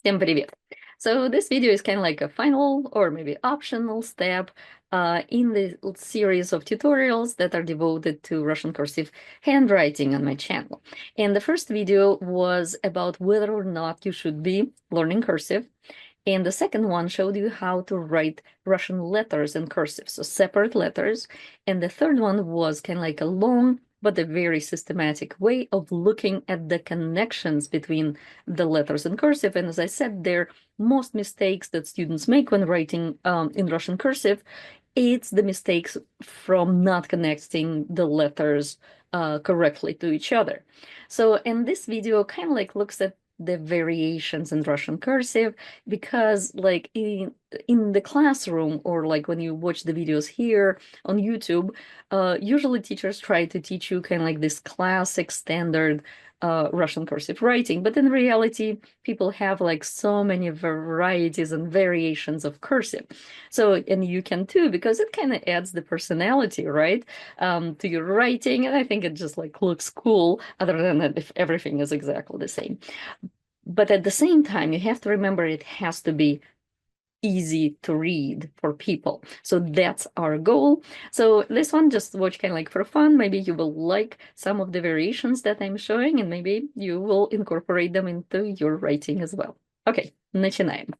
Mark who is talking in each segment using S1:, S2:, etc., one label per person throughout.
S1: Всем привет! So this video is kind of like a final or maybe optional step in the series of tutorials that are devoted to Russian cursive handwriting on my channel. And the first video was about whether or not you should be learning cursive. And the second one showed you how to write Russian letters in cursive, so separate letters. And the third one was kind of like a long but a very systematic way of looking at the connections between the letters in cursive. And as I said, there most mistakes that students make when writing in Russian cursive, it's the mistakes from not connecting the letters correctly to each other. So in this video kind of like looks at the variations in Russian cursive, because like in the classroom or like when you watch the videos here on YouTube, usually teachers try to teach you kind of like this classic standard Russian cursive writing, but in reality, people have like so many varieties and variations of cursive. So, and you can too, because it kind of adds the personality, right, to your writing, and I think it just like looks cool, other than that if everything is exactly the same. But at the same time, you have to remember it has to be easy to read for people. So that's our goal. So this one, just watch kind of like for fun. Maybe you will like some of the variations that I'm showing, and maybe you will incorporate them into your writing as well. Okay, начинаем.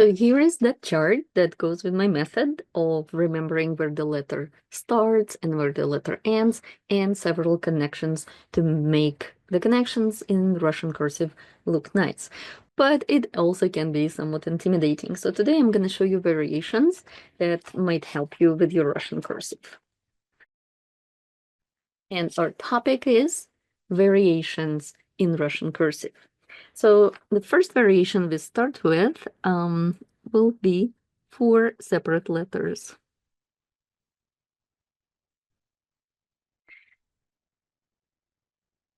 S1: So here is that chart that goes with my method of remembering where the letter starts and where the letter ends, and several connections to make the connections in Russian cursive look nice. But it also can be somewhat intimidating. So today I'm going to show you variations that might help you with your Russian cursive. And our topic is variations in Russian cursive. So the first variation we start with will be 4 separate letters.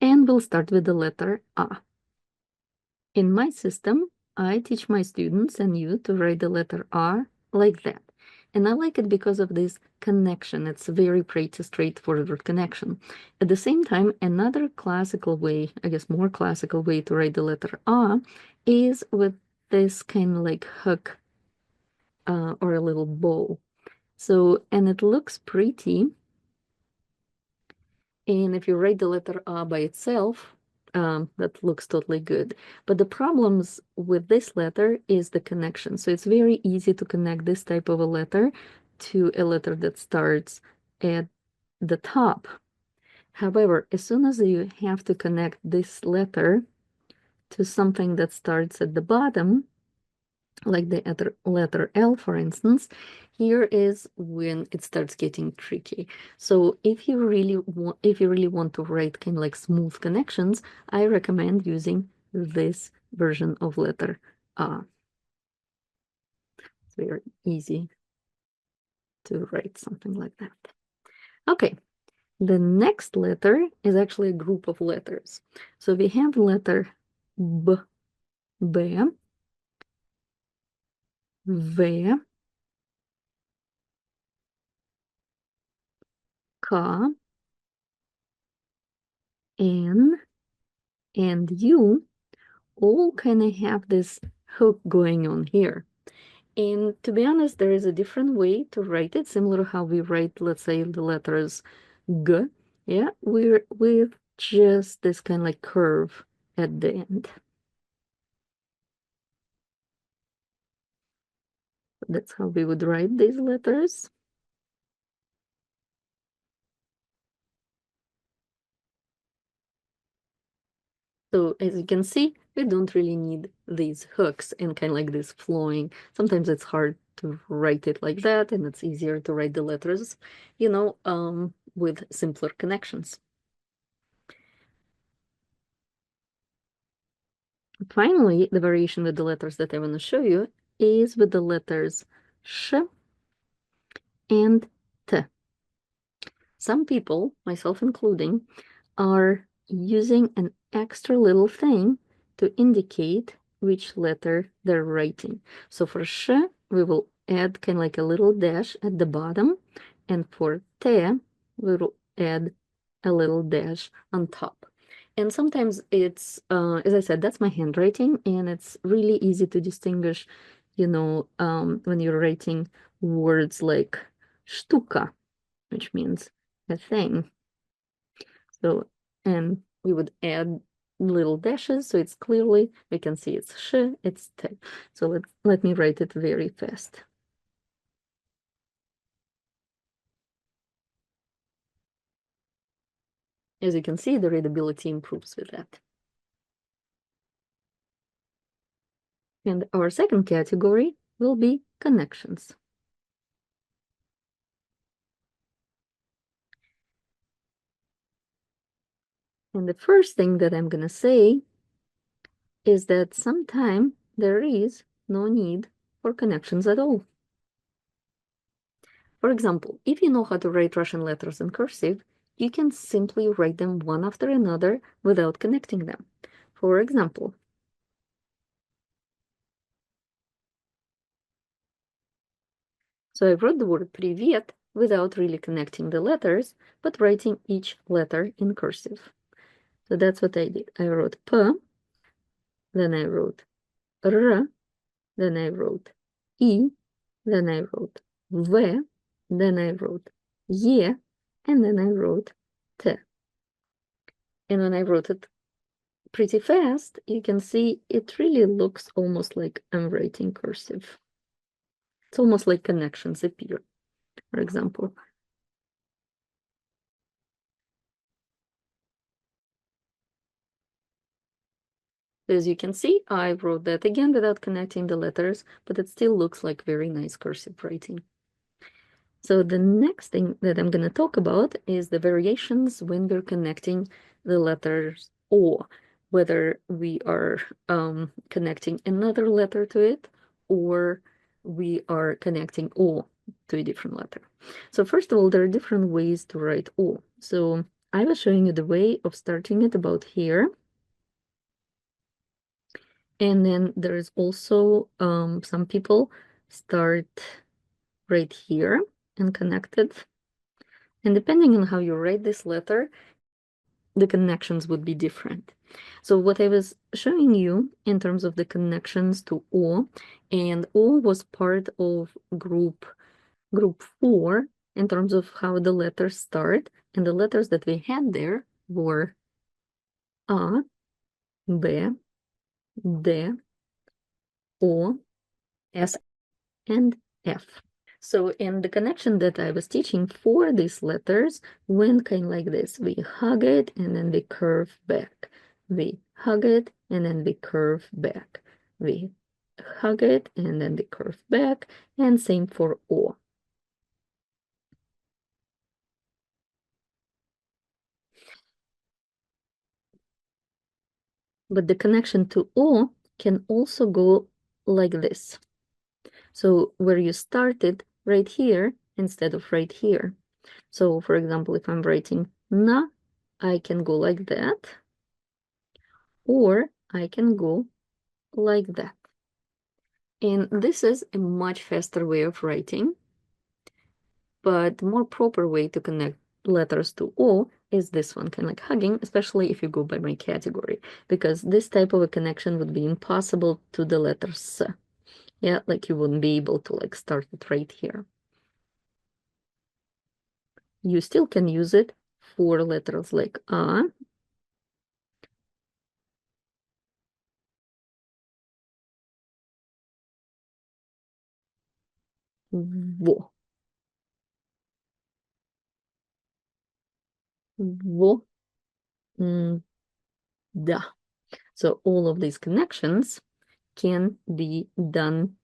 S1: And we'll start with the letter A. In my system, I teach my students and you to write the letter A like that. And I like it because of this connection. It's a very pretty straightforward connection. At the same time, another classical way, I guess more classical way to write the letter A is with this kind of like hook or a little bow. So, and it looks pretty. And if you write the letter A by itself, that looks totally good. But the problems with this letter is the connection. So it's very easy to connect this type of a letter to a letter that starts at the top. However, as soon as you have to connect this letter to something that starts at the bottom, like the letter L, for instance, here is when it starts getting tricky. So if you really want to write kind of like smooth connections, I recommend using this version of letter A. It's very easy to write something like that. Okay, the next letter is actually a group of letters. So we have letter B, B, V, K, N, and U all kind of have this hook going on here. And to be honest, there is a different way to write it, similar to how we write, let's say, the letters G. Yeah, we're with just this kind of like curve at the end. That's how we would write these letters. So as you can see, we don't really need these hooks and kind of like this flowing. Sometimes it's hard to write it like that, and it's easier to write the letters, with simpler connections. Finally, the variation with the letters that I want to show you is with the letters sh and t. Some people, myself including, are using an extra little thing to indicate which letter they're writing. So for sh, we will add kind of like a little dash at the bottom, and for te, we will add a little dash on top. And sometimes it's, as I said, that's my handwriting, and it's really easy to distinguish, when you're writing words like sztuka, which means a thing. So, and we would add little dashes, so it's clearly, we can see it's sh, it's t. So let me write it very fast. As you can see, the readability improves with that. And our second category will be connections. And the first thing that I'm going to say is that sometimes there is no need for connections at all. For example, if you know how to write Russian letters in cursive, you can simply write them one after another without connecting them. For example, so I wrote the word привет without really connecting the letters, but writing each letter in cursive. So that's what I did. I wrote P, then I wrote R, then I wrote I, then I wrote V, then I wrote E, and then I wrote T. And when I wrote it pretty fast, you can see it really looks almost like I'm writing cursive. It's almost like connections appear, for example. As you can see, I wrote that again without connecting the letters, but it still looks like very nice cursive writing. So the next thing that I'm going to talk about is the variations when we're connecting the letters O, whether we are connecting another letter to it or we are connecting O to a different letter. So first of all, there are different ways to write O. So I was showing you the way of starting it about here. And then there's also some people start right here and connect it. And depending on how you write this letter, the connections would be different. So what I was showing you in terms of the connections to O, and O was part of group 4 in terms of how the letters start, and the letters that we had there were A, B, D, O, S, and F. So in the connection that I was teaching for these letters went kind of like this. We hug it and then we curve back. We hug it and then we curve back. We hug it and then we curve back. And same for O. But the connection to O can also go like this. So where you started right here instead of right here. So for example, if I'm writing na, I can go like that, or I can go like that. And this is a much faster way of writing, but the more proper way to connect letters to O is this one, kind of like hugging, especially if you go by my category, because this type of a connection would be impossible to the letter S. Yeah, like you wouldn't be able to like start it right here. You still can use it for letters like A, Vo, Vo, Da. So all of these connections can be done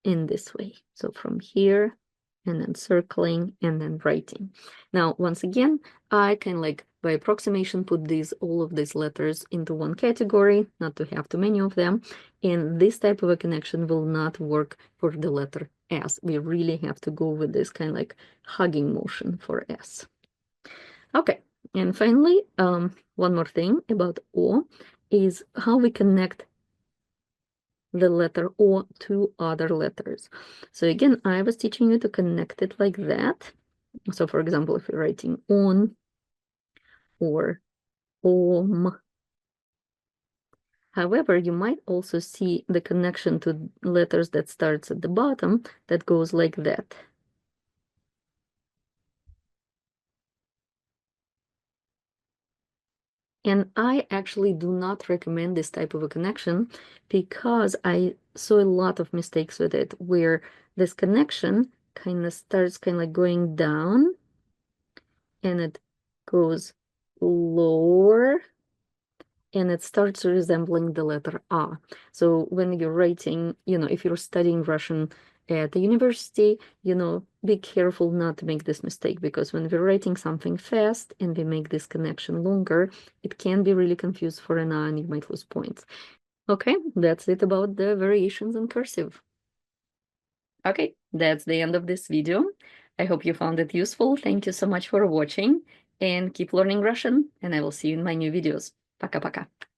S1: in this way. So from here and then circling and then writing. Now, once again, I can like by approximation put all of these letters into one category, not to have too many of them. And this type of a connection will not work for the letter S. We really have to go with this kind of like hugging motion for S. Okay, and finally, one more thing about O is how we connect the letter O to other letters. So again, I was teaching you to connect it like that. So for example, if you're writing on or om. However, you might also see the connection to letters that starts at the bottom that goes like that. And I actually do not recommend this type of a connection because I saw a lot of mistakes with it where this connection kind of starts kind of like going down and it goes lower and it starts resembling the letter A. So when you're writing, if you're studying Russian at the university, be careful not to make this mistake because when we're writing something fast and we make this connection longer, it can be really confused for an A and you might lose points. Okay, that's it about the variations in cursive. Okay, that's the end of this video. I hope you found it useful. Thank you so much for watching and keep learning Russian, and I will see you in my new videos. Пока-пока.